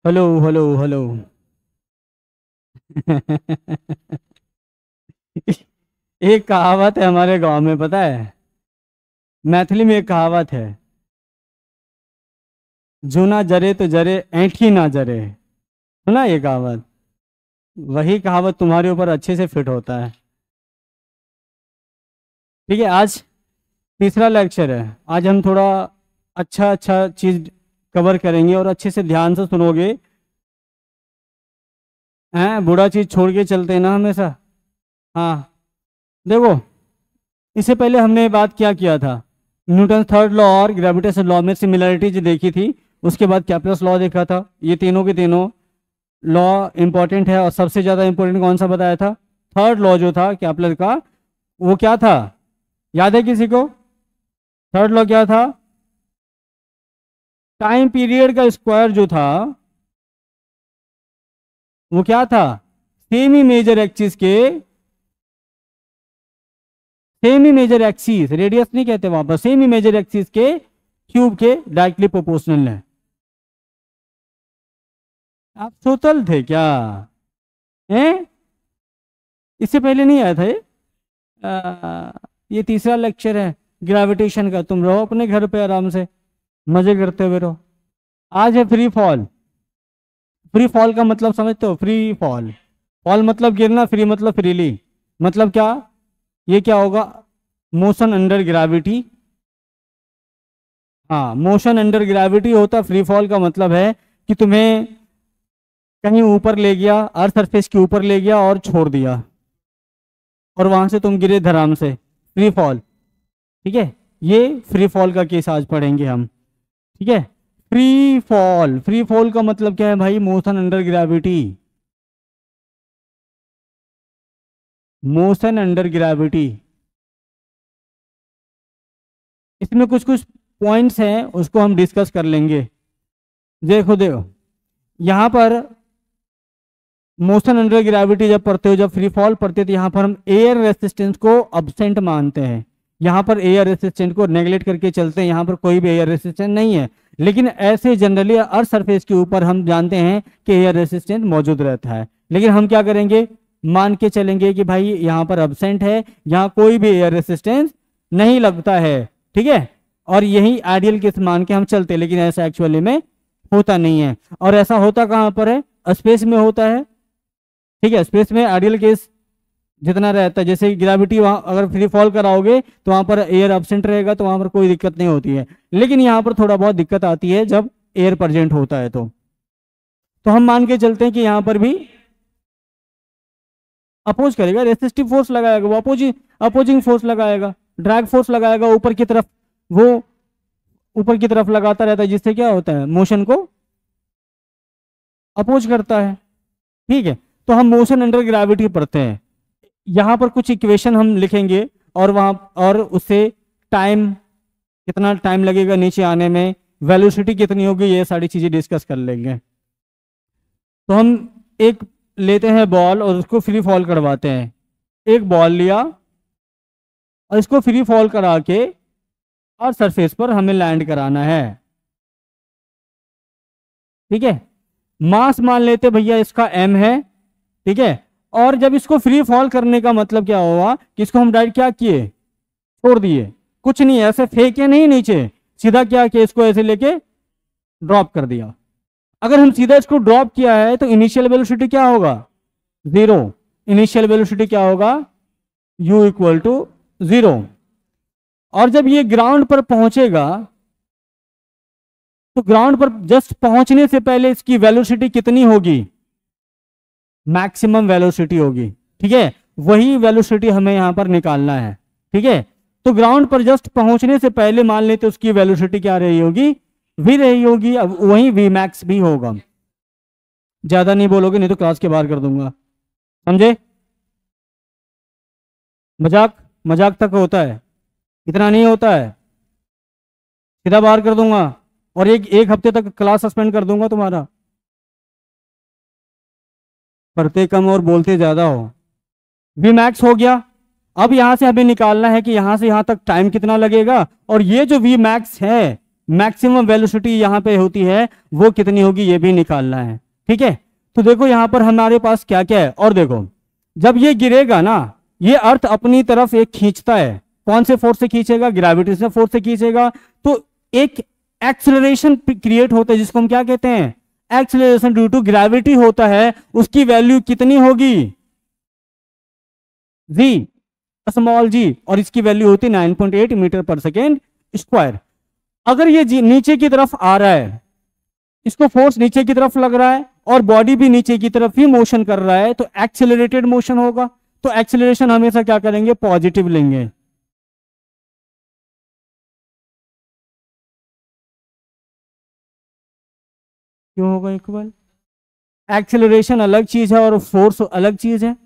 Hello hello hello. एक कहावत है हमारे गांव में, पता है? मैथिली में एक कहावत है, जो ना जरे तो जरे, ऐंठी ना जरे। सुना ये कहावत? वही कहावत तुम्हारे ऊपर अच्छे से फिट होता है। ठीक है, आज तीसरा लेक्चर है। आज हम थोड़ा अच्छा अच्छा चीज कवर करेंगे और अच्छे से ध्यान से सुनोगे। हैं, बुरा चीज छोड़ के चलते हैं ना हमेशा। हाँ, देखो, इससे पहले हमने बात क्या किया था? न्यूटन थर्ड लॉ और ग्रेविटेशन लॉ में सिमिलरिटीज देखी थी। उसके बाद कैप्लस लॉ देखा था। ये तीनों के तीनों लॉ इंपॉर्टेंट है, और सबसे ज़्यादा इंपॉर्टेंट कौन सा बताया था? थर्ड लॉ जो था कैप्लर का, वो क्या था? याद है किसी को? थर्ड लॉ क्या था? टाइम पीरियड का स्क्वायर जो था, वो क्या था? सेमी मेजर एक्सिस के, सेमी मेजर एक्सिस, रेडियस नहीं कहते वहां पर, सेमी मेजर एक्सिस के क्यूब के डायरेक्टली प्रोपोर्शनल है। आप सोतल थे क्या? हैं? इससे पहले नहीं आया था ये? ये तीसरा लेक्चर है ग्रेविटेशन का। तुम रहो अपने घर पे आराम से, मजे करते हुए रहो। आज है फ्री फॉल। फ्री फॉल का मतलब समझते हो? फ्री फॉल, फॉल मतलब गिरना, फ्री मतलब फ्रीली। मतलब क्या? ये क्या होगा? Motion under gravity. हाँ, मोशन अंडर ग्रेविटी होता फ्री फॉल का मतलब है कि तुम्हें कहीं ऊपर ले गया, अर्थ सरफेस के ऊपर ले गया और छोड़ दिया, और वहां से तुम गिरे धड़ाम से, फ्री फॉल। ठीक है, ये फ्री फॉल का केस आज पढ़ेंगे हम। ठीक है, फ्री फॉल, फ्री फॉल का मतलब क्या है भाई? Motion under gravity, motion under gravity. इसमें कुछ कुछ पॉइंट्स हैं, उसको हम डिस्कस कर लेंगे। देखो देखो, यहाँ पर मोशन अंडर ग्रेविटी जब पढ़ते हो, जब फ्री फॉल पढ़ते हो, तो यहाँ पर हम एयर रेसिस्टेंस को अब्सेंट मानते हैं। यहाँ पर एयर रेसिस्टेंस को नेगलेक्ट करके चलते हैं, यहाँ पर कोई भी एयर रेसिस्टेंस नहीं है। लेकिन ऐसे जनरली अर्थ सरफेस के ऊपर हम जानते हैं कि एयर रेसिस्टेंस मौजूद रहता है। लेकिन हम क्या करेंगे? मान के चलेंगे कि भाई यहाँ पर अब्सेंट है, यहाँ कोई भी एयर रेसिस्टेंस नहीं लगता है। ठीक है, और यही आइडियल केस मान के हम चलते हैं, लेकिन ऐसा एक्चुअली में होता नहीं है। और ऐसा होता कहाँ पर है? स्पेस में होता है। ठीक है, स्पेस में आइडियल केस जितना रहता है, जैसे ग्रेविटी वहाँ अगर फ्री फॉल कराओगे तो वहां पर एयर एब्सेंट रहेगा, तो वहां पर कोई दिक्कत नहीं होती है। लेकिन यहाँ पर थोड़ा बहुत दिक्कत आती है जब एयर प्रेजेंट होता है। तो हम मान के चलते हैं कि यहाँ पर भी अपोज करेगा, रेसिस्टिव फोर्स लगाएगा, वो अपोजिंग अपोजिंग फोर्स लगाएगा, ड्रैग फोर्स लगाएगा ऊपर की तरफ। वो ऊपर की तरफ लगाता रहता है, जिससे क्या होता है? मोशन को अपोज करता है। ठीक है, तो हम मोशन अंडर ग्रेविटी पढ़ते हैं। यहाँ पर कुछ इक्वेशन हम लिखेंगे, और वहां और उससे टाइम, कितना टाइम लगेगा नीचे आने में, वेलोसिटी कितनी होगी, ये सारी चीजें डिस्कस कर लेंगे। तो हम एक लेते हैं बॉल और उसको फ्री फॉल करवाते हैं। एक बॉल लिया और इसको फ्री फॉल करा के और सरफेस पर हमें लैंड कराना है। ठीक है, मास मान लेते भैया इसका m है। ठीक है, और जब इसको फ्री फॉल करने का मतलब क्या हुआ कि इसको हम डायरेक्ट क्या किए? छोड़ दिए। कुछ नहीं, ऐसे फेंके नहीं नीचे, सीधा क्या किया? इसको ऐसे लेके ड्रॉप कर दिया। अगर हम सीधा इसको ड्रॉप किया है तो इनिशियल वेलोसिटी क्या होगा? जीरो। इनिशियल वेलोसिटी क्या होगा? u equal to zero. और जब ये ग्राउंड पर पहुंचेगा, तो ग्राउंड पर जस्ट पहुंचने से पहले इसकी वेलोसिटी कितनी होगी? मैक्सिमम वेलोसिटी होगी। ठीक है, वही वेलोसिटी हमें यहां पर निकालना है। ठीक है, तो ग्राउंड पर जस्ट पहुंचने से पहले मान लेते उसकी वेलोसिटी क्या रही होगी? वी रही होगी। अब वही वी मैक्स भी होगा। ज्यादा नहीं बोलोगे नहीं तो क्लास के बाहर कर दूंगा, समझे? मजाक, मजाक तक होता है, इतना नहीं होता है। सीधा बाहर कर दूंगा, और एक एक हफ्ते तक क्लास सस्पेंड कर दूंगा तुम्हारा। पढ़ते कम और बोलते ज्यादा हो। वी मैक्स हो गया। अब यहां से हमें निकालना है कि यहां से यहां तक टाइम कितना लगेगा, और ये जो वी मैक्स है मैक्सिमम वेलोसिटी यहाँ पे होती है वो कितनी होगी ये भी निकालना है। ठीक है, तो देखो यहाँ पर हमारे पास क्या क्या है, और देखो जब ये गिरेगा ना, ये अर्थ अपनी तरफ एक खींचता है, कौन से फोर्स से खींचेगा, ग्रेविटी से फोर्स से खींचेगा, तो एक एक्सेलरेशन क्रिएट होता है जिसको हम क्या कहते हैं, एक्सेलरेशन ड्यू टू ग्रेविटी होता है। उसकी वैल्यू कितनी होगी, जी, स्मॉल जी, और इसकी वैल्यू होती है 9.8 मीटर पर सेकेंड स्क्वायर। अगर ये नीचे की तरफ आ रहा है, इसको फोर्स नीचे की तरफ लग रहा है और बॉडी भी नीचे की तरफ ही मोशन कर रहा है, तो एक्सेलरेटेड मोशन होगा। तो एक्सेलरेशन हमेशा क्या करेंगे, पॉजिटिव लेंगे। क्यों होगा इक्वल, एक्सेलरेशन अलग चीज है और फोर्स अलग चीज है।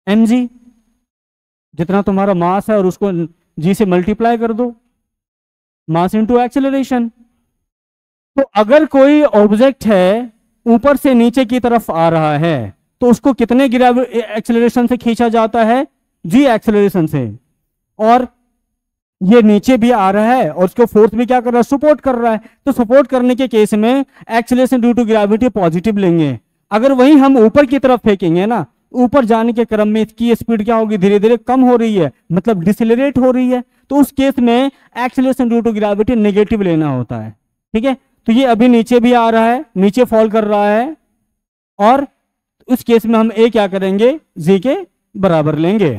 mg, जितना तुम्हारा मास है और उसको g से मल्टीप्लाई कर दो, मास इनटू एक्सेलरेशन। तो अगर कोई ऑब्जेक्ट है ऊपर से नीचे की तरफ आ रहा है तो उसको कितने एक्सेलरेशन से खींचा जाता है, g एक्सेलरेशन से, और ये नीचे भी आ रहा है और उसको फोर्स भी क्या कर रहा है, सपोर्ट कर रहा है। तो सपोर्ट करने के केस में acceleration due to gravity positive लेंगे। अगर वही हम ऊपर की तरफ फेंकेंगे ना, ऊपर जाने के क्रम में इसकी स्पीड क्या होगी, धीरे धीरे कम हो रही है, मतलब डिसेलरेट हो रही है, तो उस केस में acceleration due to gravity negative लेना होता है। ठीक है, तो ये अभी नीचे भी आ रहा है, नीचे फॉल कर रहा है, और उस केस में हम ए क्या करेंगे, जी के बराबर लेंगे।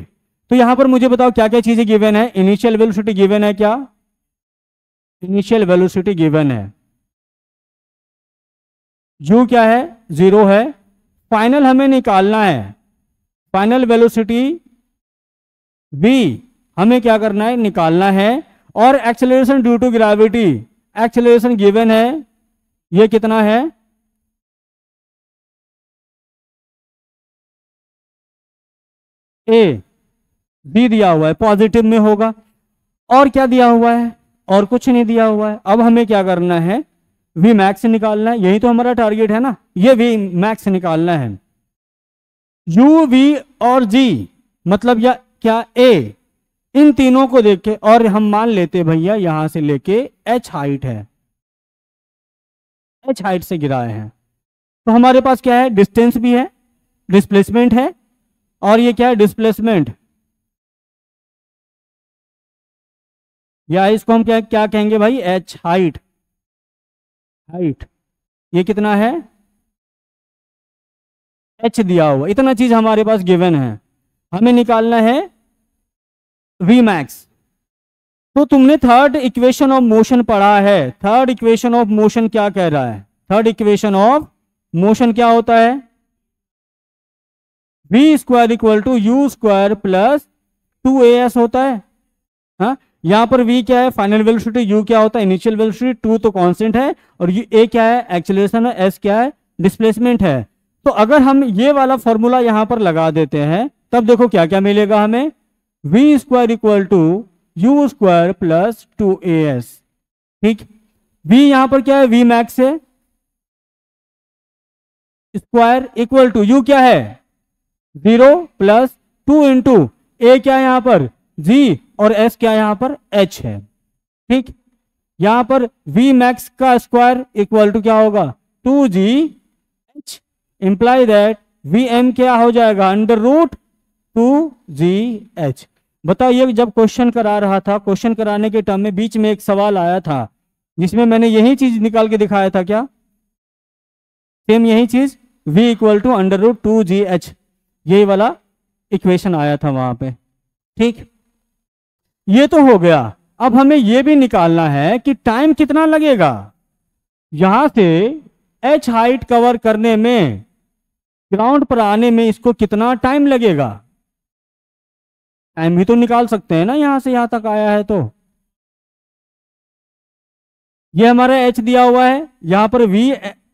तो यहां पर मुझे बताओ क्या क्या चीजें गिवन है। इनिशियल वेलोसिटी गिवन है, क्या इनिशियल वेलोसिटी गिवन है, u क्या है, 0 है। फाइनल हमें निकालना है, फाइनल वेलोसिटी v हमें क्या करना है, निकालना है। और acceleration due to gravity, acceleration given है, ये कितना है, a, v दिया हुआ है, पॉजिटिव में होगा। और क्या दिया हुआ है, और कुछ नहीं दिया हुआ है। अब हमें क्या करना है, v मैक्स निकालना है, यही तो हमारा टारगेट है ना, ये v मैक्स निकालना है। u, v और g मतलब या क्या a, इन तीनों को देख के, और हम मान लेते भैया यहां से लेके h हाइट है, h हाइट से गिराए हैं, तो हमारे पास क्या है, डिस्टेंस भी है, डिस्प्लेसमेंट है, और ये क्या है, डिस्प्लेसमेंट, या इसको हम क्या क्या कहेंगे भाई, h हाइट, हाइट ये कितना है, h दिया हुआ, इतना चीज हमारे पास गिवन है। हमें निकालना है v मैक्स। तो तुमने थर्ड इक्वेशन ऑफ मोशन पढ़ा है, थर्ड इक्वेशन ऑफ मोशन क्या कह रहा है, थर्ड इक्वेशन ऑफ मोशन क्या होता है, v square equal to u square plus 2as होता है। हाँ, यहां पर v क्या है, फाइनल वेलोसिटी, u क्या होता है, इनिशियल वेलोसिटी, 2 तो कांस्टेंट है, और a क्या है, एक्सेलरेशन है, s क्या है, डिस्प्लेसमेंट है। तो अगर हम ये वाला फॉर्मूला यहां पर लगा देते हैं, तब देखो क्या क्या मिलेगा हमें, v square equal to u square plus 2as। ठीक, v यहां पर क्या है, v मैक्स है, स्क्वायर इक्वल टू u क्या है, 0 प्लस 2 इंटू a क्या है यहां पर, g, और s क्या यहां पर, h है। ठीक, यहां पर v मैक्स का स्क्वायर इक्वल टू क्या होगा, 2gh, इंप्लाई दैट vm क्या हो जाएगा, अंडर रूट 2gh। बताओ, ये जब क्वेश्चन करा रहा था, क्वेश्चन कराने के टर्म में बीच में एक सवाल आया था जिसमें मैंने यही चीज निकाल के दिखाया था, क्या सेम यही चीज, v equal to under root 2gh, यही वाला इक्वेशन आया था वहां पे। ठीक, ये तो हो गया। अब हमें ये भी निकालना है कि टाइम कितना लगेगा, यहां से h हाइट कवर करने में, ग्राउंड पर आने में इसको कितना टाइम लगेगा। टाइम भी तो निकाल सकते हैं ना, यहां से यहां तक आया है तो। ये हमारा h दिया हुआ है, यहां पर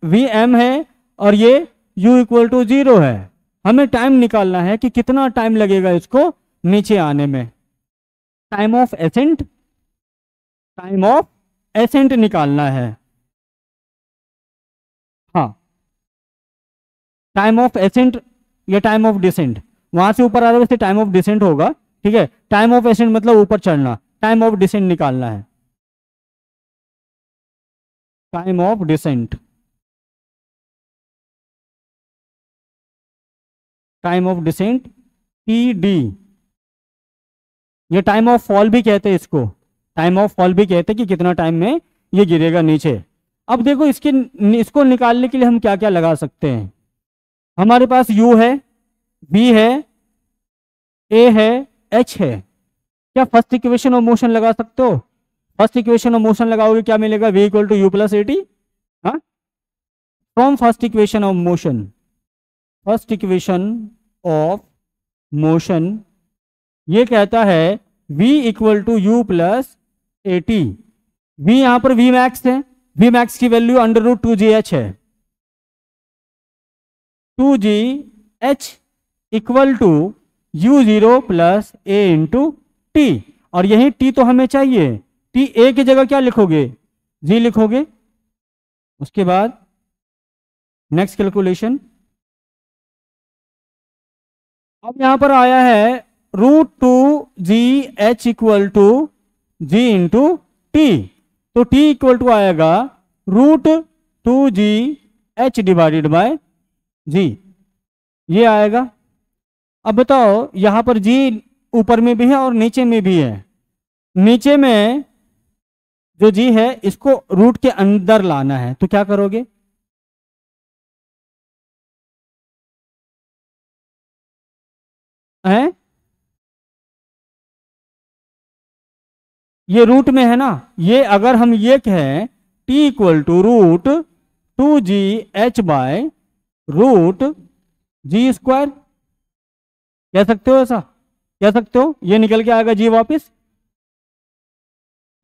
v m है, और ये u इक्वल टू 0 है। हमें टाइम निकालना है कि कितना टाइम लगेगा इसको नीचे आने में, time of ascent, time of accent निकालना है। हाँ, टाइम ऑफ एसेंट या टाइम ऑफ डिसेंट, वहां से ऊपर आ रहा है वैसे टाइम ऑफ डिसेंट होगा। ठीक है, टाइम ऑफ एसेंट मतलब ऊपर चढ़ना, टाइम ऑफ डिसेंट निकालना है, time of descent, time of descent TD। ये टाइम ऑफ फॉल भी कहते हैं इसको, टाइम ऑफ फॉल भी कहते हैं कि कितना टाइम में ये गिरेगा नीचे। अब देखो इसको निकालने के लिए हम क्या क्या लगा सकते हैं। हमारे पास U है, V है, A है, H है। क्या फर्स्ट इक्वेशन ऑफ मोशन लगा सकते हो? फर्स्ट इक्वेशन ऑफ मोशन लगाओगे क्या मिलेगा? V equal to U plus AT। हाँ, from first equation of motion, first equation of motion ये कहता है V equal to U plus AT। V यहां पर V मैक्स है, V मैक्स की वैल्यू अंडर रूट 2GH है, 2GH equal to U0 plus A into T। और यही T तो हमें चाहिए, T A की जगह क्या लिखोगे? G लिखोगे। उसके बाद नेक्स्ट कैलकुलेशन, अब यहां पर आया है root 2GH equal to G into T। तो T इक्वल टू आएगा root 2GH divided by G, ये आएगा। अब बताओ यहां पर G ऊपर में भी है और नीचे में भी है। नीचे में जो G है इसको रूट के अंदर लाना है, तो क्या करोगे? हैं? ये रूट में है ना, ये अगर हम ये कहें T equal to root 2GH by root G square, कह सकते हो? ऐसा कह सकते हो, ये निकल के आएगा G वापस।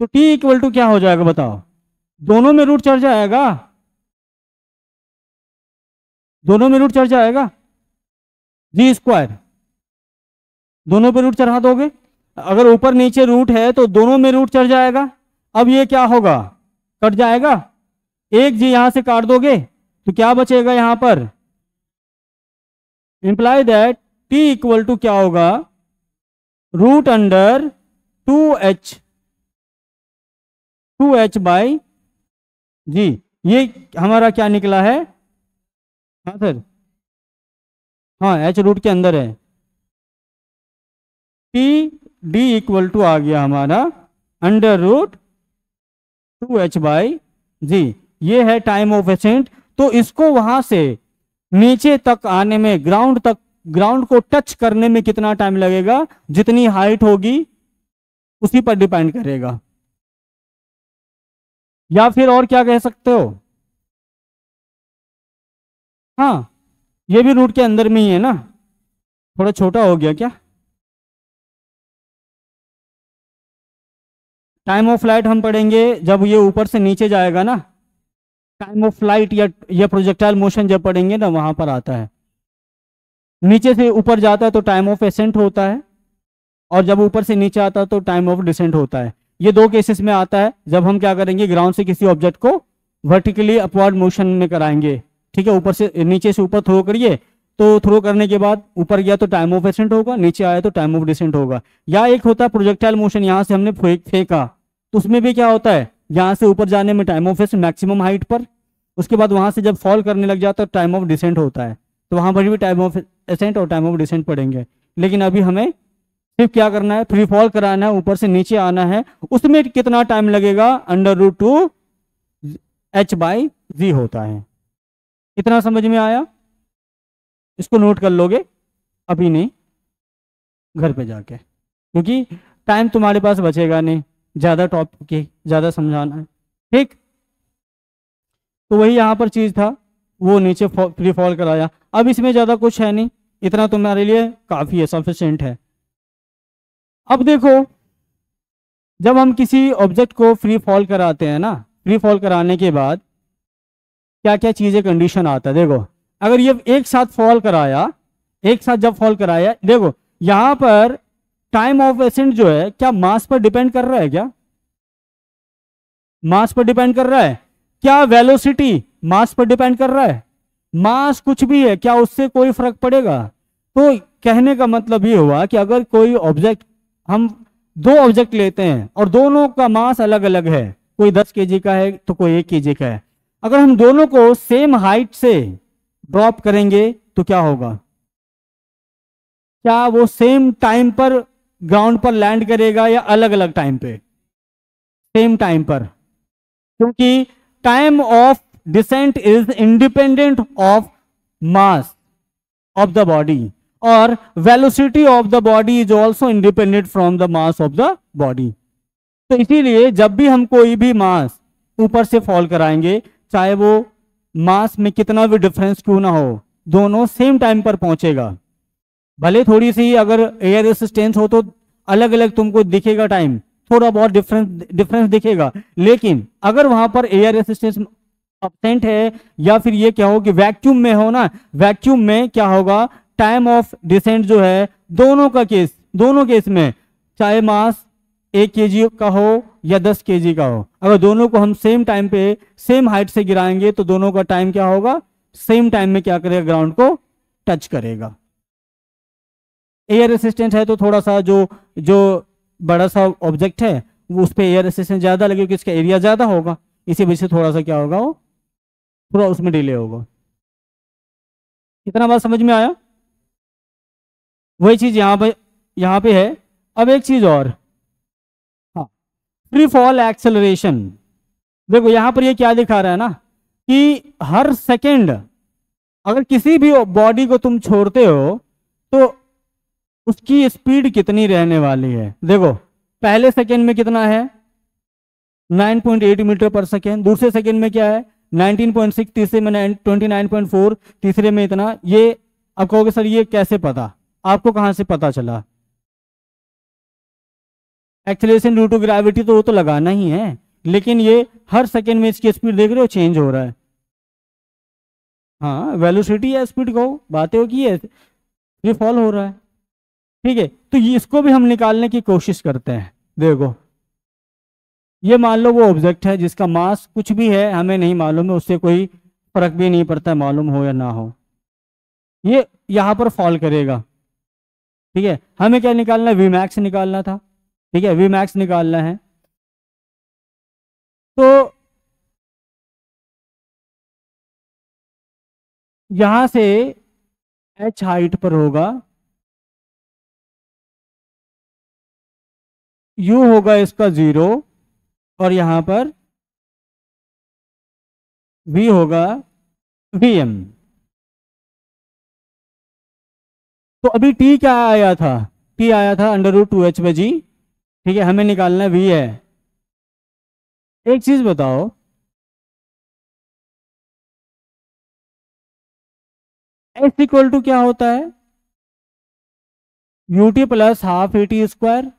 तो T इक्वल टू क्या हो जाएगा बताओ? दोनों में रूट चढ़ जाएगा, दोनों में रूट चढ़ जाएगा, G स्क्वायर दोनों पे रूट चढ़ा दोगे। अगर ऊपर नीचे रूट है तो दोनों में रूट चढ़ जाएगा। अब ये क्या होगा? कट जाएगा। एक G यहां से काट दोगे तो क्या बचेगा यहां पर? Imply that T equal to क्या होगा? Root under 2H by G। ये हमारा क्या निकला है? हाँ सर, हाँ H रूट के अंदर है। TD इक्वल टू आ गया हमारा under root 2H by G। ये है टाइम ऑफ एसेंट। तो इसको वहां से नीचे तक आने में, ग्राउंड तक, ग्राउंड को टच करने में कितना टाइम लगेगा, जितनी हाइट होगी उसी पर डिपेंड करेगा। या फिर और क्या कह सकते हो? हाँ, ये भी रूट के अंदर में ही है ना, थोड़ा छोटा हो गया क्या? टाइम ऑफ फ्लाइट हम पढ़ेंगे जब ये ऊपर से नीचे जाएगा ना, टाइम ऑफ फ्लाइट या प्रोजेक्टाइल मोशन जब पढ़ेंगे ना, वहां पर आता है। नीचे से ऊपर जाता है तो टाइम ऑफ एसेंट होता है, और जब ऊपर से नीचे आता है तो टाइम ऑफ डिसेंट होता है। ये दो केसेस में आता है जब हम क्या करेंगे, ग्राउंड से किसी ऑब्जेक्ट को वर्टिकली अपवर्ड मोशन में कराएंगे। ठीक है, ऊपर से नीचे से ऊपर थ्रो करिए, तो थ्रो करने के बाद ऊपर गया तो टाइम ऑफ एसेंट होगा, नीचे आया तो टाइम ऑफ डिसेंट होगा। या एक होता है प्रोजेक्टाइल मोशन, यहाँ से हमने फेंका, तो उसमें भी क्या होता है, यहाँ से ऊपर जाने में time of accent maximum height पर, उसके बाद वहाँ से जब फॉल करने लग जाता है टाइम ऑफ डिसेंट होता है। तो वहाँ पर भी टाइम ऑफ एसेंट और टाइम ऑफ डिसेंट पढ़ेंगे। लेकिन अभी हमें सिर्फ क्या करना है, फ्री फॉल कराना है, ऊपर से नीचे आना है। उसमें कितना टाइम लगेगा? Under root 2H by G होता है। इतना समझ में आया? इसको नोट कर लोगे, अभी नहीं, घर पे जाके, क्योंकि टाइम तुम्हारे पास बचेगा नहीं ज़्यादा टॉपिक की, ज़्यादा समझाना है। ठीक, तो वही यहाँ पर चीज़ था, वो नीचे फ्री फॉल कराया। अब इसमें ज़्यादा कुछ है नहीं, इतना तुम्हारे लिए काफ़ी है, सफिशिएंट है। अब देखो, जब हम किसी ऑब्जेक्ट को फ्री फॉल कराते हैं ना, फ्री फॉल कराने के बाद क्या क्या चीज़ें कंडीशन आता है। देखो, अगर ये एक साथ फॉल कराया, एक साथ जब फॉल कराया, देखो यहाँ पर टाइम ऑफ एसेंट जो है क्या मास पर डिपेंड कर रहा है? क्या मास पर डिपेंड कर रहा है? क्या वेलोसिटी मास पर डिपेंड कर रहा है? मास कुछ भी है, क्या उससे कोई फर्क पड़ेगा? तो कहने का मतलब ये हुआ कि अगर कोई ऑब्जेक्ट हम दो ऑब्जेक्ट लेते हैं और दोनों का मास अलग अलग है, कोई 10 केजी का है तो कोई 1 केजी का है, अगर हम दोनों को सेम हाइट से ड्रॉप करेंगे तो क्या होगा? क्या वो सेम टाइम पर ग्राउंड पर लैंड करेगा या अलग अलग टाइम पे? सेम टाइम पर, क्योंकि time of descent is independent of mass of the body और velocity of the body is also independent from the mass of the body. तो इसीलिए जब भी हम कोई भी मास ऊपर से फॉल कराएंगे, चाहे वो मास में कितना भी डिफरेंस क्यों ना हो, दोनों सेम टाइम पर पहुंचेगा। भले थोड़ी सी अगर एयर रेसिस्टेंस हो तो अलग अलग तुमको दिखेगा टाइम, थोड़ा बहुत डिफरेंस दिखेगा, लेकिन अगर वहां पर एयर रेसिस्टेंस अब्सेंट है या फिर ये क्या हो कि वैक्यूम में हो ना, वैक्यूम में क्या होगा, टाइम ऑफ डिसेंट जो है दोनों केस में चाहे मास 1 केजी का हो या 10 केजी का हो, अगर दोनों को हम सेम टाइम पे सेम हाइट से गिराएंगे तो दोनों का टाइम क्या होगा, सेम टाइम में क्या करेगा, ग्राउंड को टच करेगा। एयर रेसिस्टेंस है तो थोड़ा सा जो जो बड़ा सा ऑब्जेक्ट है वो उस पर एयर रेसिस्टेंस ज्यादा लगेगा क्योंकि इसका एरिया ज्यादा होगा, इसी वजह से थोड़ा सा क्या होगा, वो थोड़ा उसमें डिले होगा। इतना बात समझ में आया? वही चीज यहाँ पे है। अब एक चीज और, हाँ, फ्री फॉल एक्सेलरेशन। देखो यहाँ पर ये क्या दिखा रहा है ना कि हर सेकंड अगर किसी भी बॉडी को तुम छोड़ते हो तो उसकी स्पीड कितनी रहने वाली है। देखो पहले सेकंड में कितना है, 9.8 मीटर पर सेकेंड, दूसरे सेकंड में क्या है 19.6, तीसरे में 29.4, तीसरे में इतना। ये आप कहोगे सर ये कैसे पता, आपको कहां से पता चला? एक्सेलरेशन ड्यू टू ग्रेविटी तो वो तो लगाना ही है, लेकिन ये हर सेकंड में इसकी स्पीड देख रहे हो चेंज हो रहा है। हाँ वेलोसिटी या स्पीड कहो, बातें हो की है, ये फॉल हो रहा है। ठीक है, तो ये इसको भी हम निकालने की कोशिश करते हैं। देखो ये मान लो वो ऑब्जेक्ट है जिसका मास कुछ भी है, हमें नहीं मालूम है, उससे कोई फर्क भी नहीं पड़ता मालूम हो या ना हो, ये यहां पर फॉल करेगा। ठीक है, हमें क्या निकालना है, वी मैक्स निकालना था। ठीक है, वी मैक्स निकालना है। तो यहां से h हाइट पर होगा, u होगा इसका 0 और यहां पर v होगा vm। तो अभी t क्या आया था, t आया था √2h/g। ठीक है, हमें निकालना v है। एक चीज बताओ, s इक्वल टू क्या होता है, ut प्लस हाफ at²।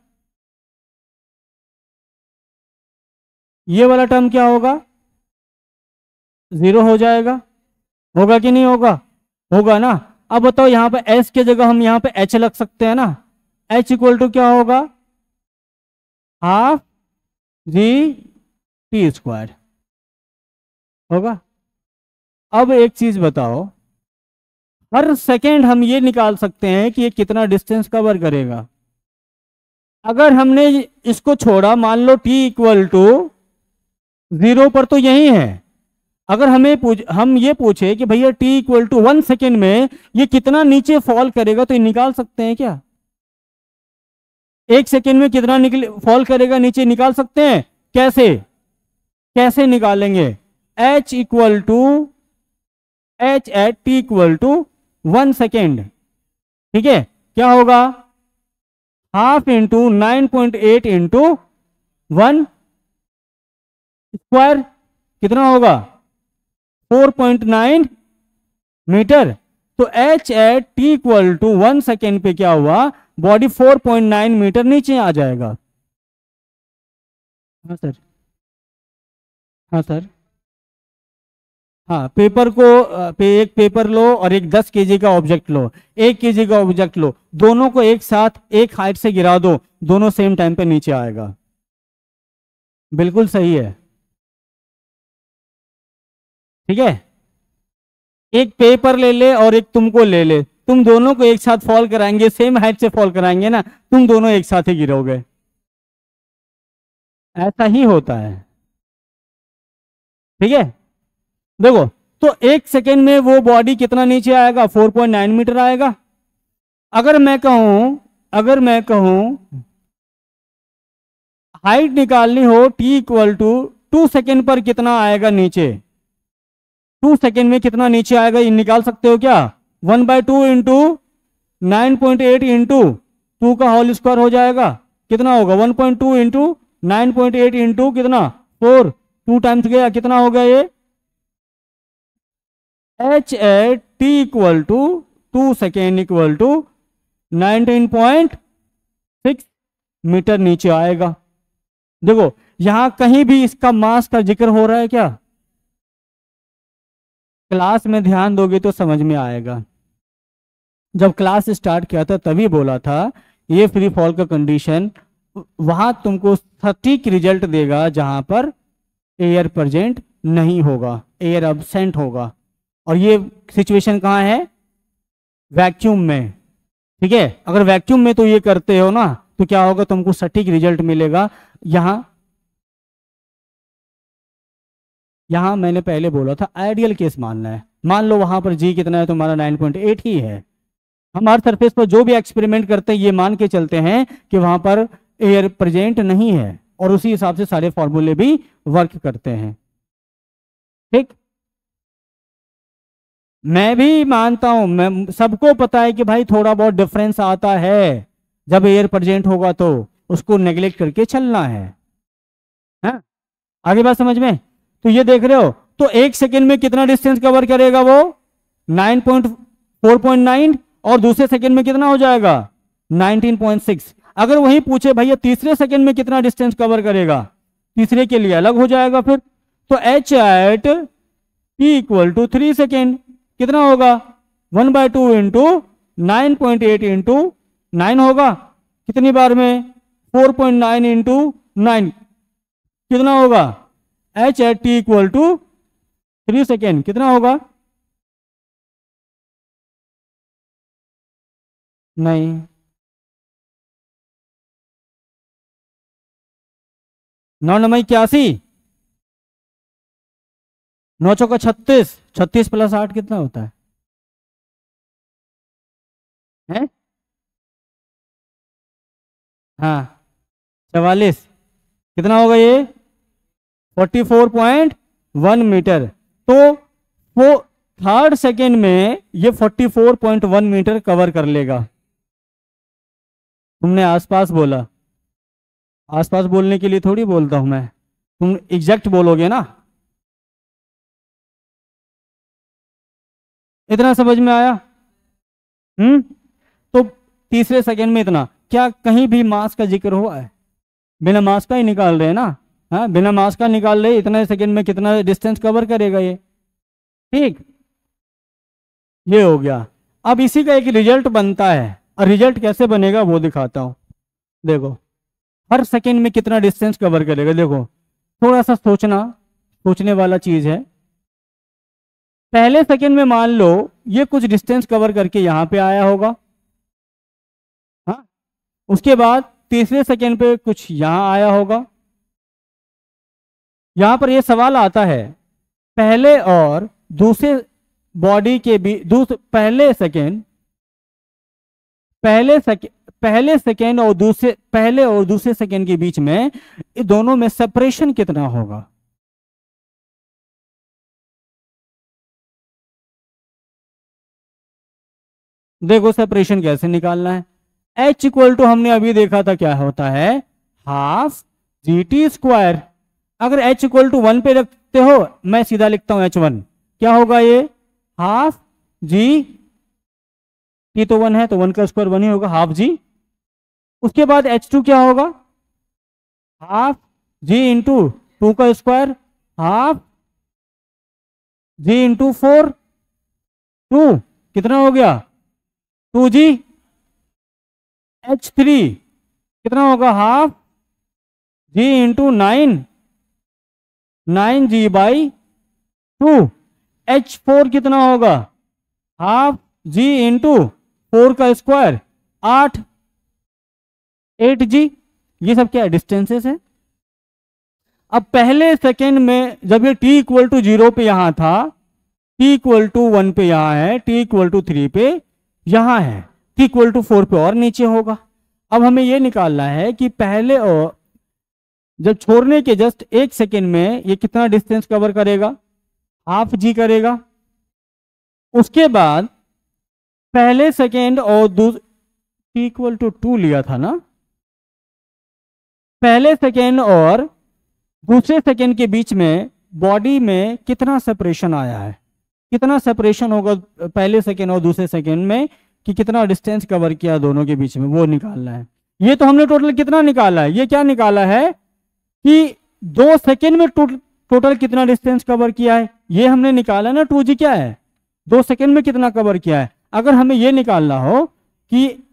ये वाला टर्म क्या होगा, 0 हो जाएगा, होगा कि नहीं होगा, होगा ना। अब बताओ यहां पे s की जगह हम यहां पे h लग सकते हैं ना, h इक्वल टू क्या होगा, हाफ g/t² होगा। अब एक चीज बताओ, हर सेकेंड हम ये निकाल सकते हैं कि ये कितना डिस्टेंस कवर करेगा। अगर हमने इसको छोड़ा, मान लो t इक्वल टू 0 पर तो यही है, अगर हम ये पूछे कि भैया t इक्वल टू 1 सेकेंड में ये कितना नीचे फॉल करेगा, तो ये निकाल सकते हैं क्या? 1 सेकेंड में कितना फॉल करेगा नीचे, निकाल सकते हैं। कैसे कैसे निकालेंगे, h equal to h at t equal to 1 second. ठीक है, क्या होगा, हाफ इंटू 9.8 इंटू 1 स्क्वायर, कितना होगा 4.9 मीटर। तो h at t equal to 1 second पे क्या हुआ, बॉडी 4.9 मीटर नीचे आ जाएगा। हाँ सर, हाँ सर, हाँ पेपर को एक पेपर लो और एक 10 केजी का ऑब्जेक्ट लो, 1 केजी का ऑब्जेक्ट लो, दोनों को एक साथ एक हाइट से गिरा दो, दोनों सेम टाइम पे नीचे आएगा। बिल्कुल सही है। ठीक है, एक पेपर ले ले और एक तुमको ले ले, तुम दोनों को एक साथ फॉल कराएंगे, सेम हाइट से फॉल कराएंगे ना, तुम दोनों एक साथ ही गिरोगे। ऐसा ही होता है। ठीक है, देखो, तो 1 सेकेंड में वो बॉडी कितना नीचे आएगा, 4.9 मीटर आएगा। अगर मैं कहूं हाइट निकालनी हो टी इक्वल टू 2 सेकेंड पर कितना आएगा नीचे, 2 सेकेंड में कितना नीचे आएगा ये निकाल सकते हो क्या? 1/2 इंटू 9.8 इंटू 2 का होल स्क्वायर हो जाएगा, कितना होगा 1.2 इंटू 9.8 इंटू कितना 4, 2 टाइम्स गया, कितना हो गया ये H at T equal to 2 second equal to 19.6 metre नीचे आएगा। देखो यहां कहीं भी इसका मास का जिक्र हो रहा है क्या? क्लास में ध्यान दोगे तो समझ में आएगा। जब क्लास स्टार्ट किया था तभी बोला था ये फ्री फॉल का कंडीशन वहां तुमको सटीक रिजल्ट देगा जहां पर एयर प्रेजेंट नहीं होगा, एयर अब्सेंट होगा। और ये सिचुएशन कहाँ है? वैक्यूम में। ठीक है, अगर वैक्यूम में तो ये करते हो ना तो क्या होगा, तुमको सटीक रिजल्ट मिलेगा। यहां मैंने पहले बोला था आइडियल केस मानना है। मान लो वहां पर जी कितना है तुम्हारा 9.8 ही है। हम हर सरफेस पर जो भी एक्सपेरिमेंट करते हैं ये मान के चलते हैं कि वहां पर एयर प्रेजेंट नहीं है और उसी हिसाब से सारे फॉर्मूले भी वर्क करते हैं। ठीक, मैं भी मानता हूं, मैं सबको पता है कि भाई थोड़ा बहुत डिफरेंस आता है, जब एयर प्रेजेंट होगा तो उसको नेग्लेक्ट करके चलना है। हाँ? आगे बात समझ में? तो ये देख रहे हो, तो 1 सेकेंड में कितना डिस्टेंस कवर करेगा वो 4.9 और दूसरे सेकेंड में कितना हो जाएगा 19.6। अगर वही पूछे भैया तीसरे सेकेंड में कितना डिस्टेंस कवर करेगा, तीसरे के लिए अलग हो जाएगा फिर। तो H at T equal to 3 second कितना होगा 1/2 इंटू 9.8 इंटू 9 होगा, कितनी बार में 4.9 इंटू 9 कितना होगा H at T equal to 3 second कितना होगा, नहीं 9×81, 9×4 36, 36 + 8 कितना होता है? हैं? हाँ 44, कितना होगा ये 44.1 मीटर। तो वो थर्ड सेकेंड में ये 44.1 मीटर कवर कर लेगा। तुमने आसपास बोला, आसपास बोलने के लिए थोड़ी बोलता हूं मैं, तुम एग्जैक्ट बोलोगे ना। इतना समझ में आया? तो तीसरे सेकंड में इतना, क्या कहीं भी मास का जिक्र हुआ है? बिना मास का ही निकाल रहे हैं ना। हाँ, बिना मास का निकाल रहे, इतने सेकंड में कितना डिस्टेंस कवर करेगा ये। ठीक, ये हो गया। अब इसी का एक रिजल्ट बनता है, और रिजल्ट कैसे बनेगा वो दिखाता हूं। देखो हर सेकंड में कितना डिस्टेंस कवर करेगा। देखो थोड़ा सा सोचने वाला चीज है। पहले सेकंड में मान लो ये कुछ डिस्टेंस कवर करके यहां पे आया होगा, हाँ, उसके बाद तीसरे सेकंड पे कुछ यहां आया होगा। यहां पर यह सवाल आता है पहले और दूसरे बॉडी के बीच, पहले सेकंड और दूसरे सेकंड के बीच में दोनों में सेपरेशन कितना होगा। देखो सेपरेशन कैसे निकालना है। H इक्वल टू हमने अभी देखा था क्या होता है, हाफ जी टी स्क्वायर। अगर H इक्वल टू 1 पे रखते हो, मैं सीधा लिखता हूं H1, क्या होगा ये हाफ जी टी, तो 1 है तो 1 का स्क्वायर 1 ही होगा, हाफ जी। उसके बाद H2 क्या होगा, हाफ जी इंटू 2 का स्क्वायर, हाफ जी इंटू 4, 2 कितना हो गया 2G। H3 कितना होगा, हाफ जी इंटू 9, 9G/2। H4 कितना होगा, हाफ जी इंटू 4 का स्क्वायर 8, 8G। ये सब क्या डिस्टेंसेस है। अब पहले सेकेंड में जब ये t इक्वल टू 0 पे यहां था, t इक्वल टू 1 पे यहां है, t इक्वल टू 3 पे यहां है, t इक्वल टू 4 पे और नीचे होगा। अब हमें ये निकालना है कि पहले और जब छोड़ने के जस्ट 1 सेकेंड में ये कितना डिस्टेंस कवर करेगा, हाफ जी करेगा। उसके बाद पहले सेकेंड और t इक्वल टू 2 लिया था ना, पहले सेकेंड और दूसरे सेकेंड के बीच में बॉडी में कितना सेपरेशन आया है, कितना सेपरेशन होगा पहले सेकेंड और दूसरे सेकेंड में, कि कितना डिस्टेंस कवर किया दोनों के बीच में, वो निकालना है। ये तो हमने टोटल कितना निकाला है, ये क्या निकाला है कि 2 सेकेंड में टोटल कितना डिस्टेंस कवर किया है, ये हमने निकाला ना। 2g क्या है, 2 सेकेंड में कितना कवर किया है। अगर हमें ये निकालना हो कि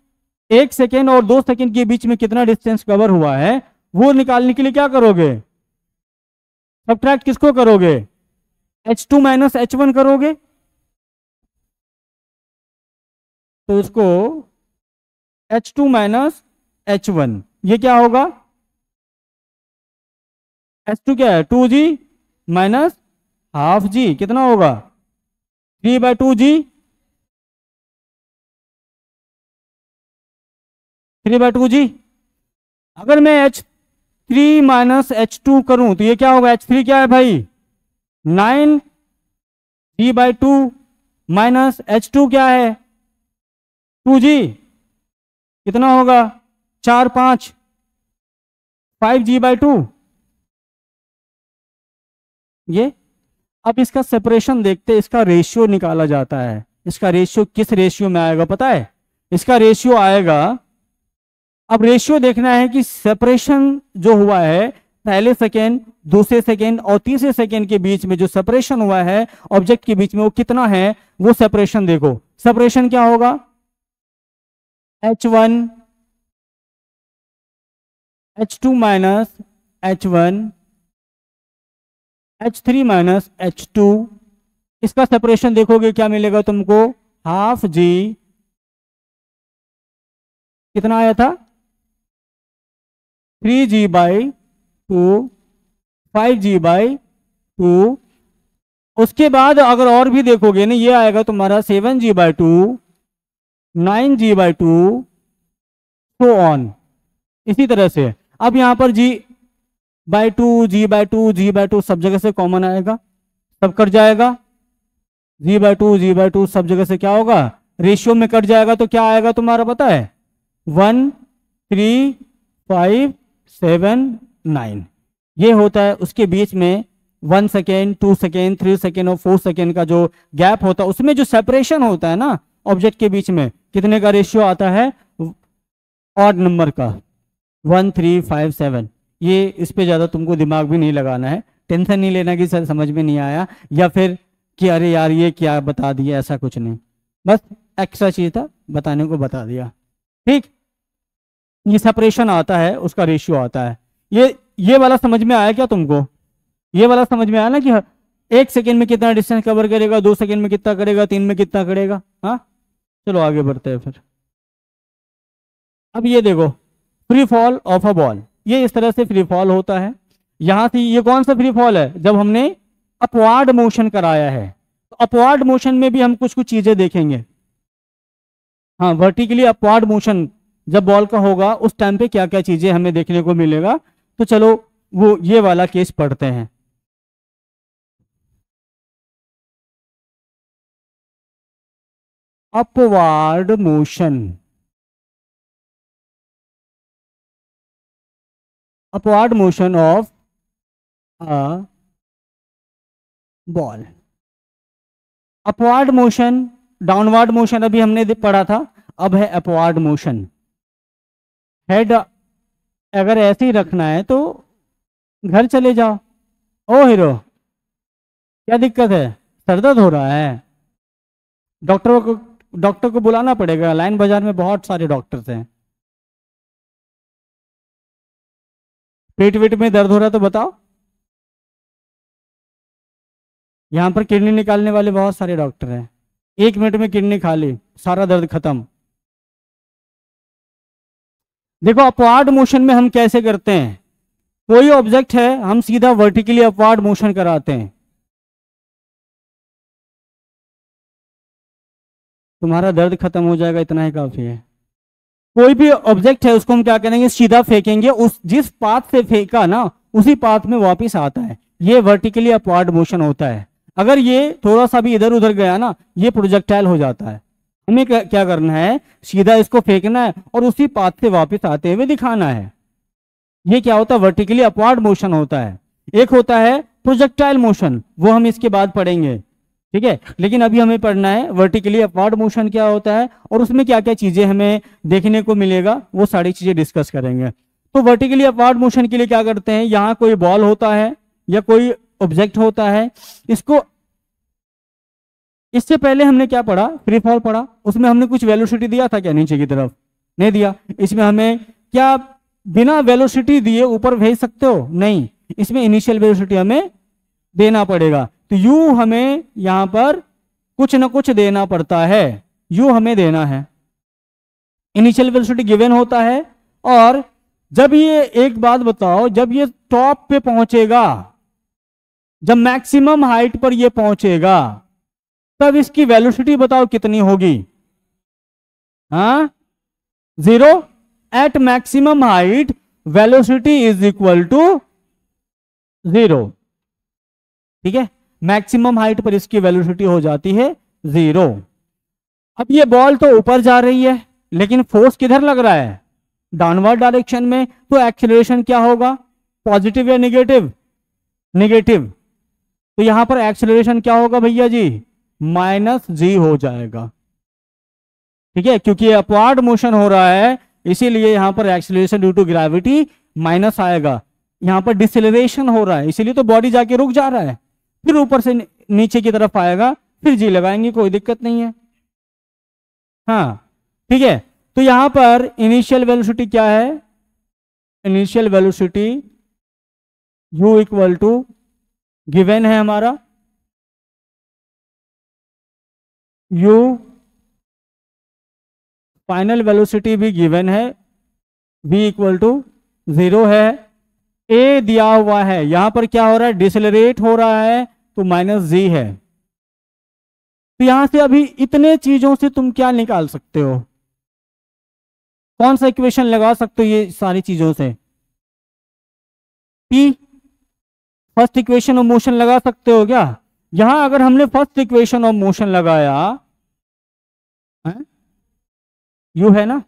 1 सेकेंड और 2 सेकेंड के बीच में कितना डिस्टेंस कवर हुआ है, वो निकालने के लिए क्या करोगे, सबट्रैक्ट किसको करोगे, h2 माइनस h1 करोगे। तो इसको h2 माइनस h1, ये क्या होगा, h2 क्या है 2g माइनस हाफ जी, कितना होगा 3/2g, 3/2g। अगर मैं h3 माइनस h2 करूं तो ये क्या होगा, h3 क्या है भाई 9g/2 माइनस h2 क्या है 2g, कितना होगा 4 5 5g/2 ये। अब इसका सेपरेशन देखते, इसका रेशियो निकाला जाता है। इसका रेशियो किस रेशियो में आएगा पता है, इसका रेशियो आएगा, अब रेशियो देखना है कि सेपरेशन जो हुआ है पहले सेकेंड दूसरे सेकेंड और तीसरे सेकेंड के बीच में जो सेपरेशन हुआ है ऑब्जेक्ट के बीच में, वो कितना है, वो सेपरेशन देखो। सेपरेशन क्या होगा, h1 h2 minus h1 h3 minus h2। इसका सेपरेशन देखोगे क्या मिलेगा तुमको, हाफ जी, कितना आया था 3g/2 5g/2। उसके बाद अगर और भी देखोगे ना, ये आएगा तुम्हारा 7g/2 9g/2 सो ऑन, इसी तरह से। अब यहां पर g/2 g/2 g/2 सब जगह से कॉमन आएगा, सब कट जाएगा, g/2 सब जगह से क्या होगा, रेशियो में कट जाएगा। तो क्या आएगा तुम्हारा पता है 1 3 5 7 9, ये होता है। उसके बीच में 1 सेकेंड 2 सेकेंड 3 सेकेंड और 4 सेकेंड का जो गैप होता है, उसमें जो सेपरेशन होता है ना ऑब्जेक्ट के बीच में, कितने का रेशियो आता है, ऑड नंबर का 1 3 5 7। ये इस पे ज़्यादा तुमको दिमाग भी नहीं लगाना है, टेंशन नहीं लेना कि सर समझ में नहीं आया या फिर कि अरे यार ये क्या बता दिया, ऐसा कुछ नहीं, बस एक्स्ट्रा चीज़ था बताने को बता दिया, ठीक। ये सेपरेशन आता है, उसका रेशियो आता है। ये वाला समझ में आया क्या तुमको, ये वाला समझ में आया ना कि 1 सेकेंड में कितना डिस्टेंस कवर करेगा, 2 सेकेंड में कितना करेगा, 3 में कितना करेगा। हाँ चलो आगे बढ़ते हैं फिर। अब ये देखो free fall of a ball, ये इस तरह से फ्री फॉल होता है। यहां से ये कौन सा फ्री फॉल है, जब हमने अपवार्ड मोशन कराया है। तो अपवार्ड मोशन में भी हम कुछ कुछ चीजें देखेंगे। हाँ वर्टिकली अपवार्ड मोशन जब बॉल का होगा उस टाइम पे क्या क्या चीजें हमें देखने को मिलेगा। तो चलो वो ये वाला केस पढ़ते हैं। Upward motion, upward motion of a ball. Upward motion, downward motion अभी हमने पढ़ा था, अब है अपवार्ड मोशन। हेड अगर ऐसे ही रखना है तो घर चले जाओ। ओ हीरो क्या दिक्कत है, सर दर्द हो रहा है, डॉक्टर को बुलाना पड़ेगा, लाइन बाजार में बहुत सारे डॉक्टर्स हैं। पेट वेट में दर्द हो रहा है तो बताओ, यहां पर किडनी निकालने वाले बहुत सारे डॉक्टर हैं, 1 मिनट में किडनी खा ली सारा दर्द खत्म। देखो अपवार्ड मोशन में हम कैसे करते हैं, कोई ऑब्जेक्ट है, हम सीधा वर्टिकली अपवार्ड मोशन कराते हैं। तुम्हारा दर्द खत्म हो जाएगा, इतना ही काफी है। कोई भी ऑब्जेक्ट है उसको हम क्या करेंगे, सीधा फेंकेंगे, उस जिस पाथ से फेंका ना उसी पाथ में वापस आता है, ये वर्टिकली अपवार्ड मोशन होता है। अगर ये थोड़ा सा भी इधर उधर गया ना, ये प्रोजेक्टाइल हो जाता है। हमें क्या करना है, सीधा इसको फेंकना है और उसी पाथ से वापस आते हुए दिखाना है। ये क्या होता है, वर्टिकली अपवार्ड मोशन होता है। एक होता है प्रोजेक्टाइल मोशन, वो हम इसके बाद पढ़ेंगे, ठीक है। लेकिन अभी हमें पढ़ना है वर्टिकली अपवार्ड मोशन क्या होता है और उसमें क्या क्या चीजें हमें देखने को मिलेगा, वो सारी चीजें डिस्कस करेंगे। तो वर्टिकली अपवार्ड मोशन के लिए क्या करते हैं, यहाँ कोई बॉल होता है या कोई ऑब्जेक्ट होता है, इसको, इससे पहले हमने क्या पढ़ा, फ्री फॉल पढ़ा, उसमें हमने कुछ वेलोसिटी दिया था क्या नीचे की तरफ, नहीं दिया। इसमें हमें क्या बिना वेलोसिटी दिए ऊपर भेज सकते हो, नहीं, इसमें इनिशियल वेलोसिटी हमें देना पड़ेगा। तो यू हमें यहां पर कुछ ना कुछ देना पड़ता है, यू हमें देना है, इनिशियल वेलोसिटी गिवन होता है। और जब ये, एक बात बताओ, जब ये टॉप पे पहुंचेगा, जब मैक्सिमम हाइट पर ये पहुंचेगा, तब इसकी वेलोसिटी बताओ कितनी होगी, हाँ, 0। At maximum height velocity is equal to 0, ठीक है। मैक्सिमम हाइट पर इसकी वेलोसिटी हो जाती है 0। अब ये बॉल तो ऊपर जा रही है, लेकिन फोर्स किधर लग रहा है, डाउनवर्ड डायरेक्शन में, तो एक्सीलरेशन क्या होगा, पॉजिटिव या निगेटिव, निगेटिव। तो यहां पर एक्सीलरेशन क्या होगा भैया जी, -g हो जाएगा, ठीक है, क्योंकि अपवार्ड मोशन हो रहा है, इसीलिए यहां पर acceleration due to gravity minus आएगा। यहां पर डिसेलरेशन हो रहा है, इसीलिए तो बॉडी जाके रुक जा रहा है, फिर ऊपर से नीचे की तरफ आएगा, फिर जी लगाएंगे, कोई दिक्कत नहीं है, हाँ, ठीक है। तो यहां पर इनिशियल वेलोसिटी क्या है, initial velocity u equal to given है हमारा, u, फाइनल वेलोसिटी भी गिवन है, v इक्वल टू 0 है, a दिया हुआ है, यहां पर क्या हो रहा है, डिसेलरेट हो रहा है, तो -g है। तो यहां से अभी इतने चीजों से तुम क्या निकाल सकते हो, कौन सा इक्वेशन लगा सकते हो ये सारी चीजों से, P, first equation of motion लगा सकते हो क्या। यहां अगर हमने फर्स्ट इक्वेशन ऑफ मोशन लगाया, यू है ना,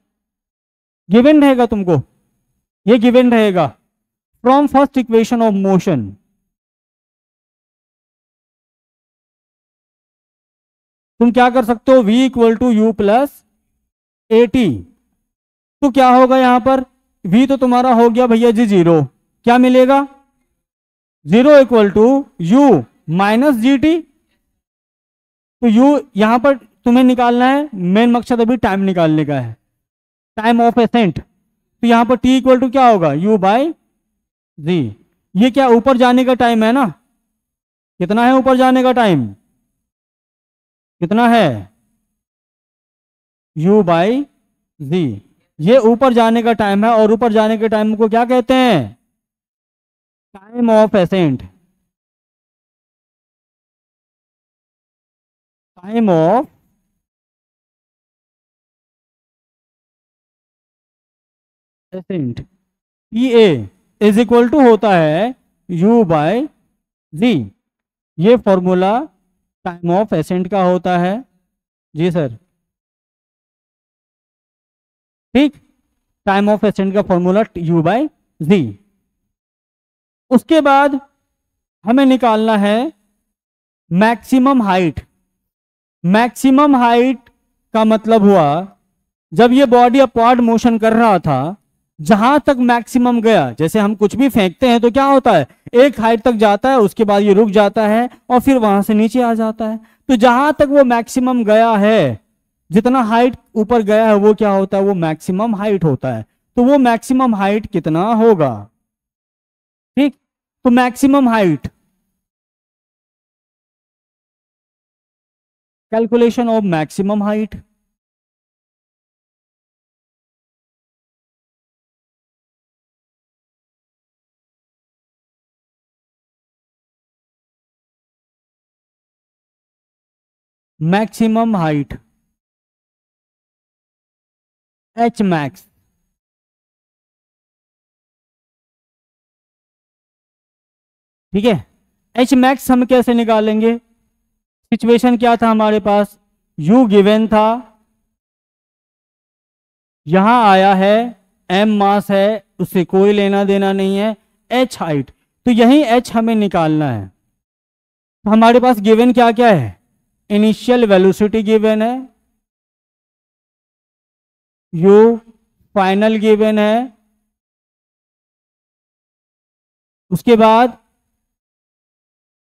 गिवन रहेगा तुमको, ये गिवन रहेगा from first equation of motion. तुम क्या कर सकते हो, v equal to u plus a t. तो क्या होगा यहां पर, v तो तुम्हारा हो गया भैया जी 0, क्या मिलेगा, 0 equal to u minus g t. तो u यहां पर तुम्हें निकालना है, मेन मकसद अभी टाइम निकालने का है, टाइम ऑफ एसेंट। तो यहां पर t इक्वल टू क्या होगा, u बाई जी। ये क्या ऊपर जाने का टाइम है ना, कितना है ऊपर जाने का टाइम, कितना है, u बाई जी। ये ऊपर जाने का टाइम है, और ऊपर जाने के टाइम को क्या कहते हैं, time of ascent, time of ascent, t a is equal to होता है u बाय जी। ये फॉर्मूला टाइम ऑफ एसेंट का होता है, जी सर, ठीक, टाइम ऑफ एसेंट का फॉर्मूला u बाय जी। उसके बाद हमें निकालना है मैक्सिमम हाइट। मैक्सिमम हाइट का मतलब हुआ, जब ये बॉडी अपवर्ड मोशन कर रहा था, जहां तक मैक्सिमम गया, जैसे हम कुछ भी फेंकते हैं तो क्या होता है, एक हाइट तक जाता है, उसके बाद ये रुक जाता है और फिर वहां से नीचे आ जाता है। तो जहां तक वो मैक्सिमम गया है, जितना हाइट ऊपर गया है, वो क्या होता है, वो मैक्सिमम हाइट होता है। तो वो मैक्सिमम हाइट कितना होगा, ठीक। तो maximum height, calculation of maximum height, maximum height H max, ठीक है। एच मैक्स हम कैसे निकालेंगे? सिचुएशन क्या था हमारे पास, यू गिवन था, यहां आया है एम मास है, उससे कोई लेना देना नहीं है, एच हाइट, तो यही एच हमें निकालना है। तो हमारे पास गिवन क्या क्या है, इनिशियल वेलोसिटी गिवन है, यू फाइनल गिवन है, उसके बाद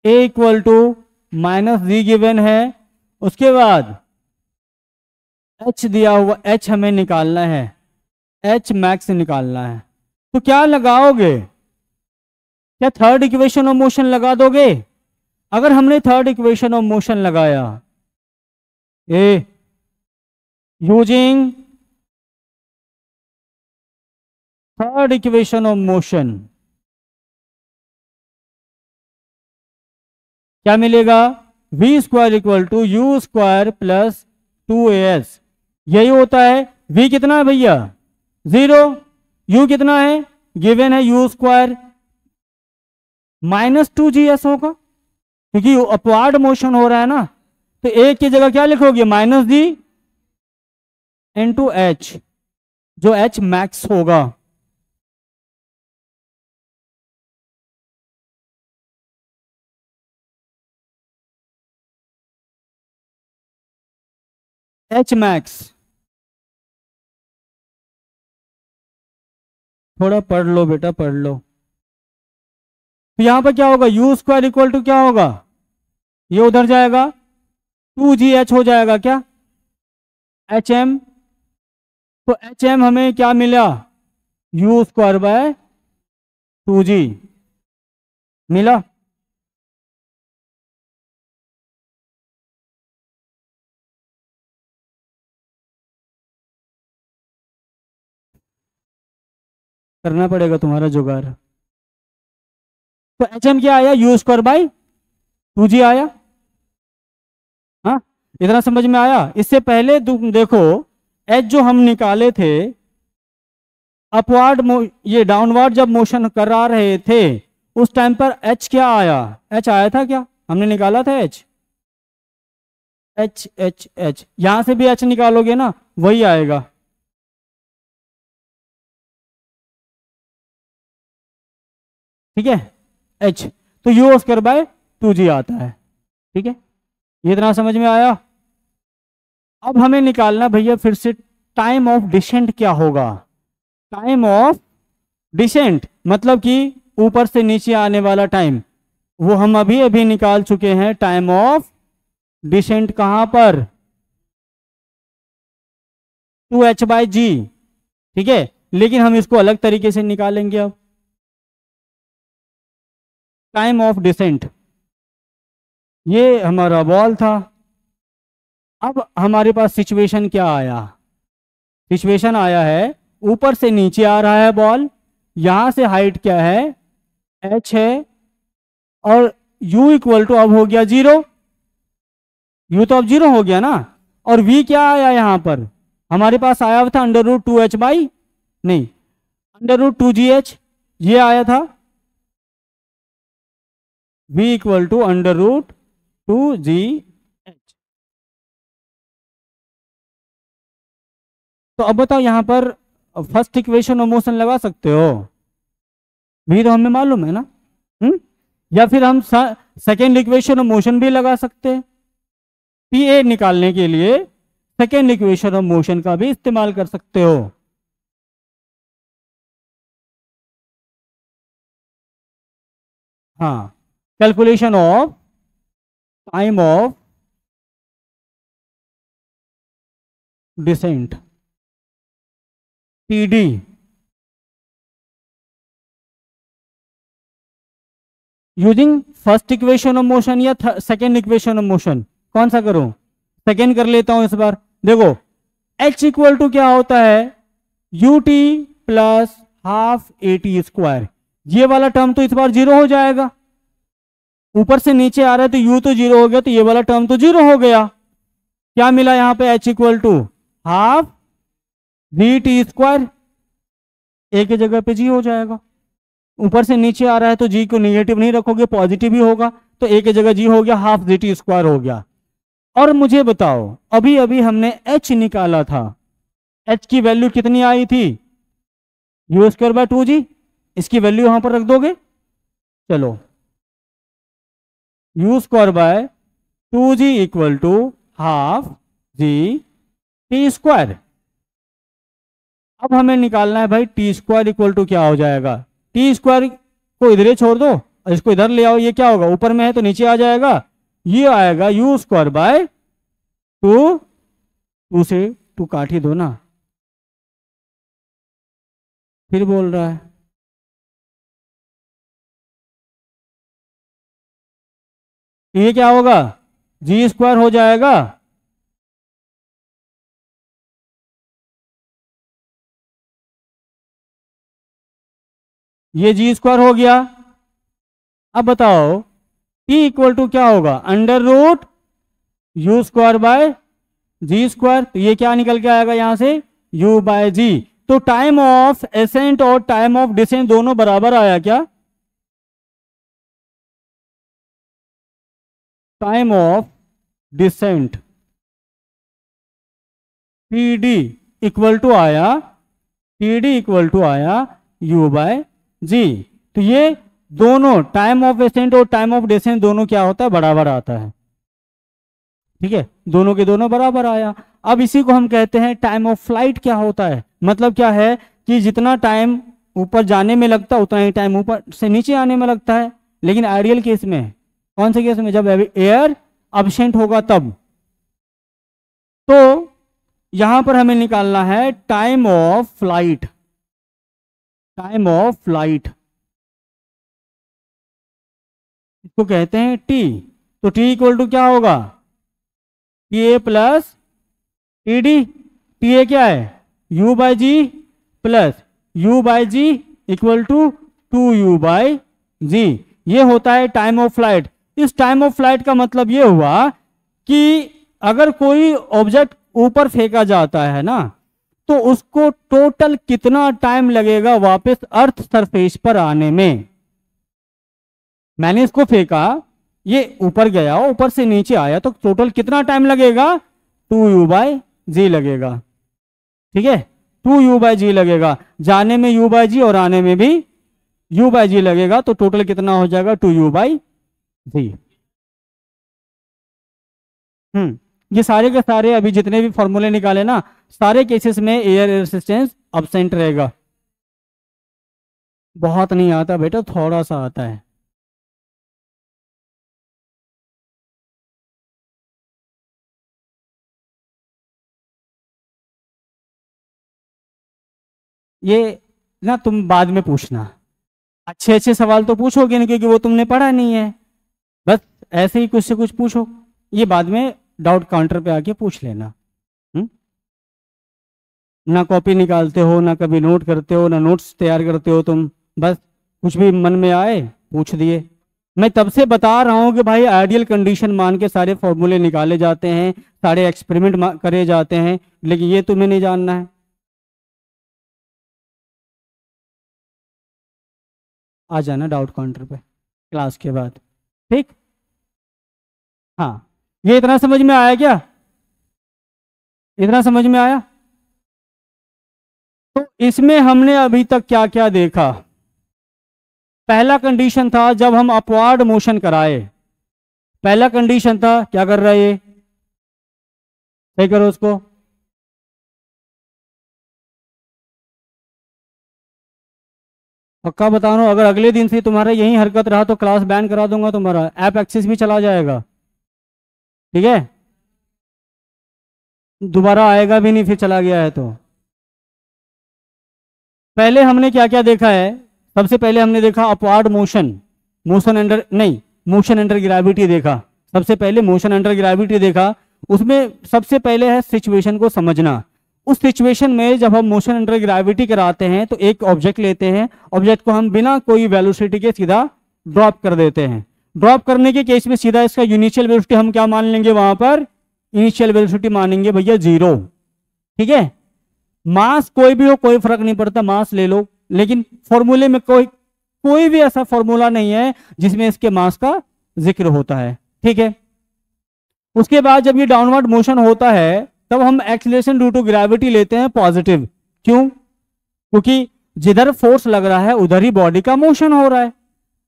a equal to minus g given है, उसके बाद एच दिया हुआ, एच हमें निकालना है, एच मैक्स निकालना है। तो क्या लगाओगे, क्या थर्ड इक्वेशन ऑफ मोशन लगा दोगे? अगर हमने थर्ड इक्वेशन ऑफ मोशन लगाया, a using third equation of motion, क्या मिलेगा, v square equal to u square plus 2as, यही होता है। v कितना है भैया, 0, u कितना है, गिवन है u स्क्वायर, माइनस 2gs होगा, क्योंकि अपवार्ड मोशन हो रहा है ना, तो एक की जगह क्या लिखोगे, माइनस जी इंटू एच, जो एच मैक्स होगा। एच मैक्स, थोड़ा पढ़ लो बेटा, पढ़ लो। तो यहां पर क्या होगा, यू स्क्वायर इक्वल टू क्या होगा, ये उधर जाएगा, 2gh हो जाएगा क्या, एच एम। तो एच एम हमें क्या मिला, यू स्क्वायर बाय 2g मिला। करना पड़ेगा तुम्हारा जुगाड़। तो एच एम क्या आया, यू स्क्वायर बाई 2g आया। हाँ, इतना समझ में आया। इससे पहले तुम देखो, एच जो हम निकाले थे, अपवार्ड ये डाउनवर्ड जब मोशन करा रहे थे, उस टाइम पर एच क्या आया, एच आया था क्या, हमने निकाला था एच, एच एच एच, यहां से भी एच निकालोगे ना, वही आएगा। ठीक है, एच, तो यू स्क्वायर बाय 2g आता है। ठीक है, ये इतना समझ में आया। अब हमें निकालना भैया फिर से टाइम ऑफ डिसेंट क्या होगा। टाइम ऑफ डिसेंट मतलब कि ऊपर से नीचे आने वाला टाइम, वो हम अभी अभी निकाल चुके हैं। टाइम ऑफ डिसेंट कहां पर, 2h/g। ठीक है, लेकिन हम इसको अलग तरीके से निकालेंगे। अब टाइम ऑफ डिसेंट, ये हमारा बॉल था। अब हमारे पास सिचुएशन क्या आया, सिचुएशन आया है ऊपर से नीचे आ रहा है बॉल, यहां से हाइट क्या है, h है, और u इक्वल टू अब हो गया 0, u तो अब 0 हो गया ना, और v क्या आया यहां पर, हमारे पास आया था √2h बाई, नहीं, √2gh, ये आया था, v इक्वल टू √2gh। तो अब बताओ यहां पर फर्स्ट इक्वेशन ऑफ मोशन लगा सकते हो, भी तो हमें मालूम है ना। या फिर हम सेकेंड इक्वेशन ऑफ मोशन भी लगा सकते हैं, पी ए निकालने के लिए सेकेंड इक्वेशन ऑफ मोशन का भी इस्तेमाल कर सकते हो। हाँ, calculation of time of descent, TD, using first equation of motion या सेकेंड इक्वेशन ऑफ मोशन, कौन सा करूं, सेकेंड कर लेता हूं इस बार। देखो H इक्वल टू क्या होता है, ut plus half AT square, ये वाला टर्म तो इस बार 0 हो जाएगा, ऊपर से नीचे आ रहा है तो u तो 0 हो गया, तो ये वाला टर्म तो 0 हो गया। क्या मिला यहाँ पे h equal to half g t square, a की जगह पे जी हो जाएगा। ऊपर से नीचे आ रहा है तो जी को निगेटिव नहीं रखोगे, पॉजिटिव ही होगा, तो ए की जगह जी हो गया, हाफ जी टी स्क्वायर हो गया। और मुझे बताओ अभी अभी हमने h निकाला था, h की वैल्यू कितनी आई थी, यू स्क्वायर बाय 2g, इसकी वैल्यू यहां पर रख दोगे। चलो u square by 2g equal to half g t square. अब हमें निकालना है भाई टी स्क्वायर इक्वल टू क्या हो जाएगा, टी स्क्वायर को इधर ही छोड़ दो और इसको इधर ले आओ, ये क्या होगा, ऊपर में है तो नीचे आ जाएगा, ये आएगा यू स्क्वायर बाय 2 से 2 काट ही दो ना, फिर बोल रहा है। ये क्या होगा, जी स्क्वायर हो जाएगा, ये जी स्क्वायर हो गया। अब बताओ टी इक्वल टू क्या होगा, under root u square by g square, तो ये क्या निकल के आएगा यहां से, u बाय जी। तो टाइम ऑफ एसेंट और टाइम ऑफ डिसेंट दोनों बराबर आया क्या, time of descent p d equal to आया, पी डी इक्वल टू आया u बाय जी। तो ये दोनों टाइम ऑफ एसेंट और टाइम ऑफ डिसेंट दोनों क्या होता है, बराबर आता है, ठीक है, दोनों के दोनों बराबर आया। अब इसी को हम कहते हैं टाइम ऑफ फ्लाइट। क्या होता है, मतलब क्या है कि जितना टाइम ऊपर जाने में लगता है उतना ही टाइम ऊपर से नीचे आने में लगता है, लेकिन आइडियल केस में, कौन से केस में, जब एयर अब्सेंट होगा तब। तो यहां पर हमें निकालना है time of flight, time of flight इसको कहते हैं टी। तो टी इक्वल टू क्या होगा, t a plus t d, t a क्या है, u by g plus u by g equal to 2u by g. ये होता है टाइम ऑफ फ्लाइट। इस टाइम ऑफ फ्लाइट का मतलब ये हुआ कि अगर कोई ऑब्जेक्ट ऊपर फेंका जाता है ना, तो उसको टोटल कितना टाइम लगेगा वापस अर्थ सरफेस पर आने में। मैंने इसको फेंका, ये ऊपर गया, ऊपर से नीचे आया, तो टोटल कितना टाइम लगेगा, 2u बाई जी लगेगा, ठीक है, 2u बाई जी लगेगा, जाने में u बाई जी और आने में भी u बाई जी लगेगा, तो टोटल कितना हो जाएगा, 2u बाई जी। ये सारे के सारे अभी जितने भी फॉर्मूले निकाले ना, सारे केसेस में एयर रेजिस्टेंस अब्सेंट रहेगा। बहुत नहीं आता बेटा, थोड़ा सा आता है। ये ना तुम बाद में पूछना, अच्छे अच्छे सवाल तो पूछोगे नहीं क्योंकि वो तुमने पढ़ा नहीं है, बस ऐसे ही कुछ से कुछ पूछो, ये बाद में डाउट काउंटर पे आके पूछ लेना। ना कॉपी निकालते हो, ना कभी नोट करते हो, ना नोट्स तैयार करते हो तुम, बस कुछ भी मन में आए पूछ दिए। मैं तब से बता रहा हूं कि भाई आइडियल कंडीशन मान के सारे फॉर्मूले निकाले जाते हैं, सारे एक्सपेरिमेंट करे जाते हैं, लेकिन ये तुम्हें नहीं जानना है। आ जाना डाउट काउंटर पे क्लास के बाद, ठीक। हाँ, ये इतना समझ में आया क्या, इतना समझ में आया। तो इसमें हमने अभी तक क्या क्या देखा। पहला कंडीशन था जब हम अपवार्ड मोशन कराए, पहला कंडीशन था, क्या कर रहा है ये, सही करो उसको, पक्का बता रहा हूं, अगर अगले दिन से तुम्हारा यही हरकत रहा तो क्लास बैन करा दूंगा, तुम्हारा ऐप एक्सेस भी चला जाएगा, ठीक है, दोबारा आएगा भी नहीं फिर चला गया है तो। पहले हमने क्या क्या देखा है, सबसे पहले हमने देखा अपवार्ड मोशन, मोशन अंडर नहीं, मोशन अंडर ग्रेविटी देखा, सबसे पहले मोशन अंडर ग्रेविटी देखा। उसमें सबसे पहले है सिचुएशन को समझना। उस सिचुएशन में जब हम मोशन अंडर ग्रेविटी कराते हैं तो एक ऑब्जेक्ट लेते हैं, ऑब्जेक्ट को हम बिना कोई वेलोसिटी के सीधा ड्रॉप कर देते हैं। ड्रॉप करने के केस में सीधा इसका इनिशियल वेलोसिटी हम क्या मान लेंगे, वहां पर इनिशियल वेलोसिटी मानेंगे भैया 0। ठीक है, मास कोई भी हो कोई फर्क नहीं पड़ता, मास ले लो, लेकिन फॉर्मूले में कोई भी ऐसा फॉर्मूला नहीं है जिसमें इसके मास का जिक्र होता है। ठीक है, उसके बाद जब ये डाउनवर्ड मोशन होता है तब हम एक्सीलरेशन ड्यू टू ग्रेविटी लेते हैं पॉजिटिव। क्यों? क्योंकि जिधर फोर्स लग रहा है उधर ही बॉडी का मोशन हो रहा है।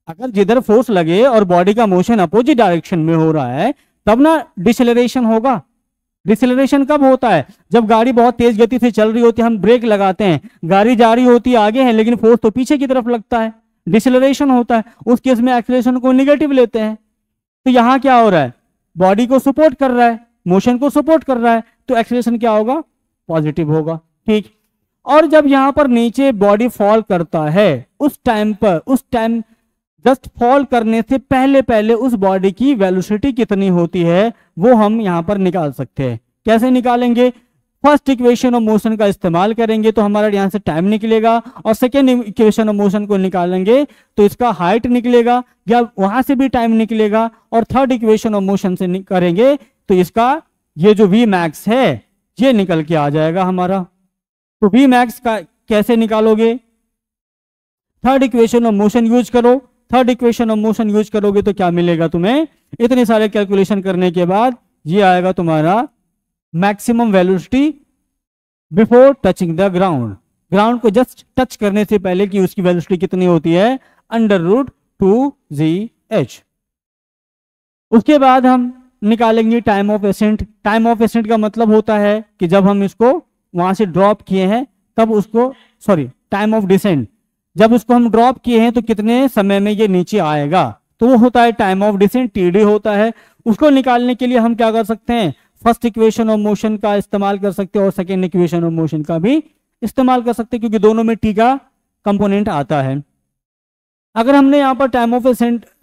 अगर जिधर फोर्स लगे और बॉडी का मोशन अपोजिट डायरेक्शन में हो रहा है तब ना डिसेलरेशन होगा। डिसेलरेशन कब होता है? जब गाड़ी बहुत तेज गति से चल रही होती है, हम ब्रेक लगाते हैं, गाड़ी जा रही होती है आगे है लेकिन फोर्स तो पीछे की तरफ लगता है, डिसेलरेशन होता है। उस केस में एक्सीलरेशन को नेगेटिव लेते हैं। तो यहां क्या हो रहा है? बॉडी को सपोर्ट कर रहा है, मोशन को सपोर्ट कर रहा है, तो एक्सीलरेशन क्या होगा? पॉजिटिव होगा। ठीक, और जब यहां पर नीचे बॉडी फॉल करता है उस टाइम जस्ट फॉल करने से पहले उस बॉडी की वेलोसिटी कितनी होती है वो हम यहां पर निकाल सकते हैं। कैसे निकालेंगे? फर्स्ट इक्वेशन ऑफ मोशन का इस्तेमाल करेंगे तो हमारा यहां से टाइम निकलेगा, और सेकेंड इक्वेशन ऑफ मोशन को निकालेंगे तो इसका हाइट निकलेगा या वहां से भी टाइम निकलेगा, और थर्ड इक्वेशन ऑफ मोशन से करेंगे तो इसका ये जो वी मैक्स है ये निकल के आ जाएगा हमारा। तो वी मैक्स का कैसे निकालोगे? Third equation of motion use करो। Third equation of motion use करोगे तो क्या मिलेगा तुम्हें? इतने सारे कैलकुलेशन करने के बाद ये आएगा तुम्हारा maximum velocity before touching the ground. Ground को जस्ट टच करने से पहले कि उसकी वेलोसिटी कितनी होती है? √2gh। उसके बाद हम निकालेंगे time of ascent. Time of accent का मतलब होता है कि जब हम इसको वहां से ड्रॉप किए हैं तब उसको, टाइम ऑफ डिसेंट, जब उसको हम ड्रॉप किए हैं तो कितने समय में ये नीचे आएगा, तो वो होता है टाइम ऑफ डिसेंट, टीडी होता है। उसको निकालने के लिए हम क्या कर सकते हैं? फर्स्ट इक्वेशन ऑफ मोशन का इस्तेमाल कर सकते हैं और सेकेंड इक्वेशन ऑफ मोशन का भी इस्तेमाल कर सकते हैं, क्योंकि दोनों में टी का कंपोनेंट आता है। अगर हमने यहाँ पर टाइम ऑफ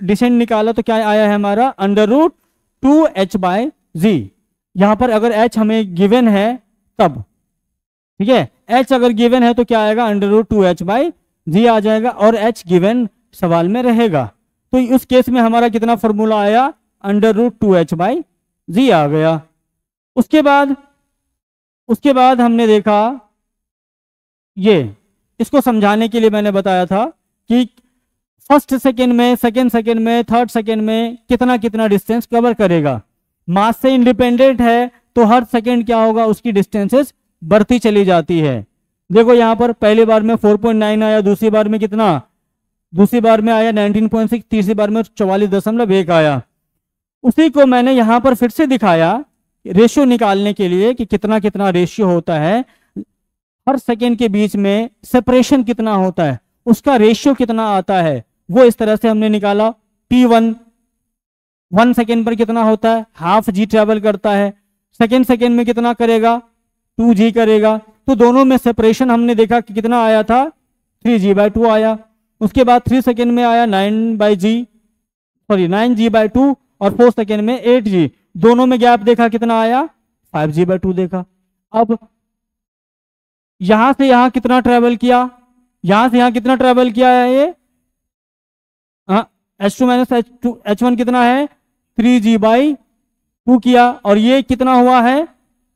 डिसेंट निकाला तो क्या आया है हमारा? √2h/g। यहां पर अगर h हमें गिवन है तब, ठीक है, h अगर गिवन है तो क्या आएगा? √2h/g आ जाएगा, और h गिवन सवाल में रहेगा। तो उस केस में हमारा कितना फॉर्मूला आया? √2h/g आ गया। उसके बाद हमने देखा, ये इसको समझाने के लिए मैंने बताया था कि फर्स्ट सेकेंड में, सेकेंड सेकेंड में, थर्ड सेकेंड में कितना कितना डिस्टेंस कवर करेगा। मास से इंडिपेंडेंट है तो हर सेकेंड क्या होगा? उसकी डिस्टेंसेस बढ़ती चली जाती है। देखो यहाँ पर पहली बार में 4.9 आया, दूसरी बार में कितना? दूसरी बार में आया 19.6, तीसरी बार में 44.1 आया। उसी को मैंने यहाँ पर फिर से दिखाया रेशियो निकालने के लिए कि कितना कितना रेशियो होता है, हर सेकेंड के बीच में सेपरेशन कितना होता है, उसका रेशियो कितना आता है, वो इस तरह से हमने निकाला। T1 1 सेकेंड पर कितना होता है? हाफ जी ट्रेवल करता है। सेकेंड सेकेंड में कितना करेगा? 2g करेगा। तो दोनों में सेपरेशन हमने देखा कि कितना आया था? 3g/2 आया। उसके बाद 3 सेकेंड में आया 9g/2, और 4 सेकेंड में 8g। दोनों में गैप देखा कितना आया? 5g/2 देखा। अब यहां से यहां कितना ट्रेवल किया? यहां से यहां कितना ट्रेवल किया है? ये h2 - h1 कितना है? 3g/2 किया, और ये कितना हुआ है?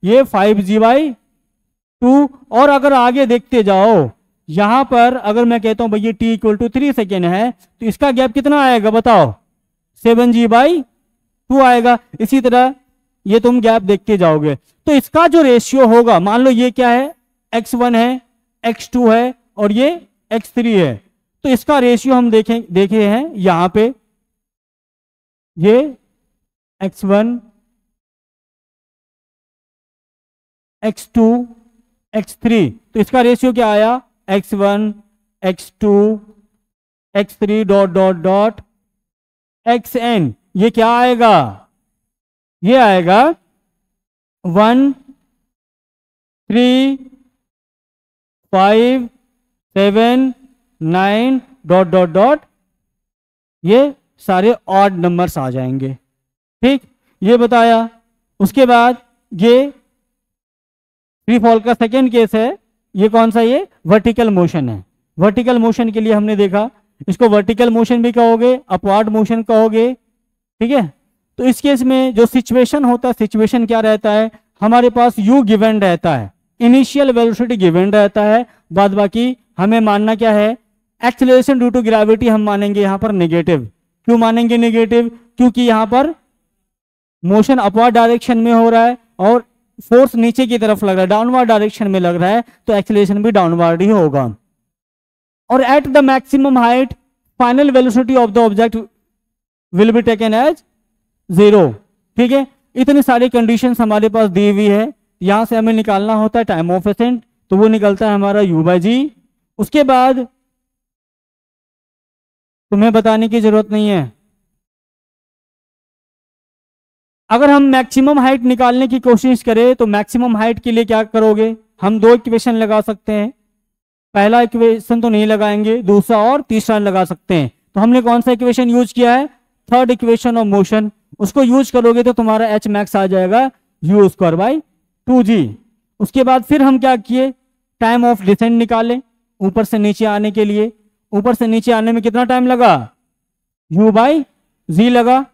ये 5g/2। और अगर आगे देखते जाओ, यहां पर अगर मैं कहता हूं भैया t = 3 सेकेंड है तो इसका गैप कितना आएगा बताओ? 7g/2 आएगा। इसी तरह ये तुम गैप देखते जाओगे तो इसका जो रेशियो होगा, मान लो ये क्या है? x1 है, x2 है और ये x3 है, तो इसका रेशियो हम देखे हैं यहां पे, ये x1, x2, x3, तो इसका रेशियो क्या आया? x1, x2, x3 ... xn। ये क्या आएगा? ये आएगा 1, 3, 5, 7, 9 ... ये सारे ऑड नंबर्स आ जाएंगे। ठीक, ये बताया। उसके बाद ये फ्री फॉल का सेकेंड केस है। ये कौन सा? ये वर्टिकल मोशन है। वर्टिकल मोशन के लिए हमने देखा, इसको वर्टिकल मोशन भी कहोगे, अपवार्ड मोशन कहोगे, ठीक है। तो इस केस में जो सिचुएशन होता है, सिचुएशन क्या रहता है, हमारे पास u गिवन रहता है, इनिशियल वेलोसिटी गिवन रहता है, बाद बाकी हमें मानना क्या है, एक्सेलरेशन ड्यू टू ग्रेविटी हम मानेंगे यहाँ पर नेगेटिव। क्यों मानेंगे नेगेटिव, क्योंकि यहाँ पर मोशन अपवर्ड डायरेक्शन में हो रहा है और फोर्स नीचे की तरफ लग रहा है, डाउनवर्ड डायरेक्शन में लग रहा है, तो एक्सेलरेशन भी डाउनवर्ड ही होगा। और at the maximum height final velocity of the object will be taken as 0। ठीक है, इतनी सारी कंडीशंस हमारे पास दी हुई है। यहां से हमें निकालना होता है टाइम ऑफ एसेंट, तो वो निकलता है हमारा u/g। उसके बाद तुम्हें बताने की जरूरत नहीं है, अगर हम मैक्सिमम हाइट निकालने की कोशिश करें तो मैक्सिमम हाइट के लिए क्या करोगे, हम दो इक्वेशन लगा सकते हैं। पहला इक्वेशन तो नहीं लगाएंगे, दूसरा और तीसरा लगा सकते हैं। तो हमने कौन सा इक्वेशन यूज किया है, थर्ड इक्वेशन ऑफ मोशन। उसको यूज करोगे तो तुम्हारा एच मैक्स आ जाएगा u²/2g। उसके बाद फिर हम क्या किए, टाइम ऑफ डिसेंट निकाले ऊपर से नीचे आने के लिए। ऊपर से नीचे आने में कितना टाइम लगा, u/g लगा,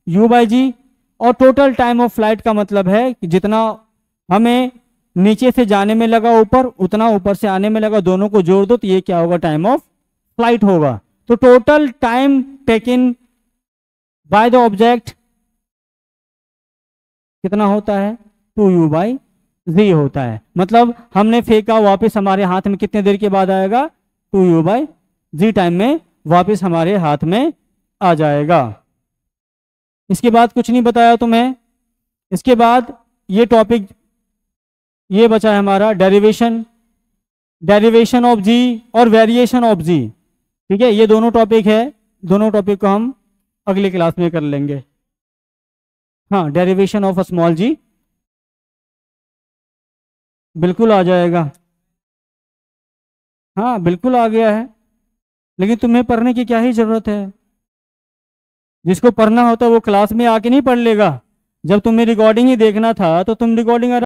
u/g। और टोटल टाइम ऑफ फ्लाइट का मतलब है कि जितना हमें नीचे से जाने में लगा ऊपर, उतना ऊपर से आने में लगा, दोनों को जोड़ दो तो ये क्या होगा, टाइम ऑफ फ्लाइट होगा। तो total time taken by the object कितना होता है, 2u/g होता है। मतलब हमने फेंका, वापस हमारे हाथ में कितने देर के बाद आएगा, 2u/g टाइम में वापस हमारे हाथ में आ जाएगा। इसके बाद कुछ नहीं बताया तुम्हें। इसके बाद ये टॉपिक ये बचा है हमारा डेरिवेशन ऑफ जी और वेरिएशन ऑफ जी। ठीक है, ये दोनों टॉपिक है, दोनों टॉपिक को हम अगली क्लास में कर लेंगे। हाँ, डेरिवेशन ऑफ स्मॉल जी बिल्कुल आ जाएगा, हाँ बिल्कुल आ गया है, लेकिन तुम्हें पढ़ने की क्या ही जरूरत है। जिसको पढ़ना होता है वो क्लास में आके नहीं पढ़ लेगा। जब तुम्हें रिकॉर्डिंग ही देखना था तो तुम रिकॉर्डिंग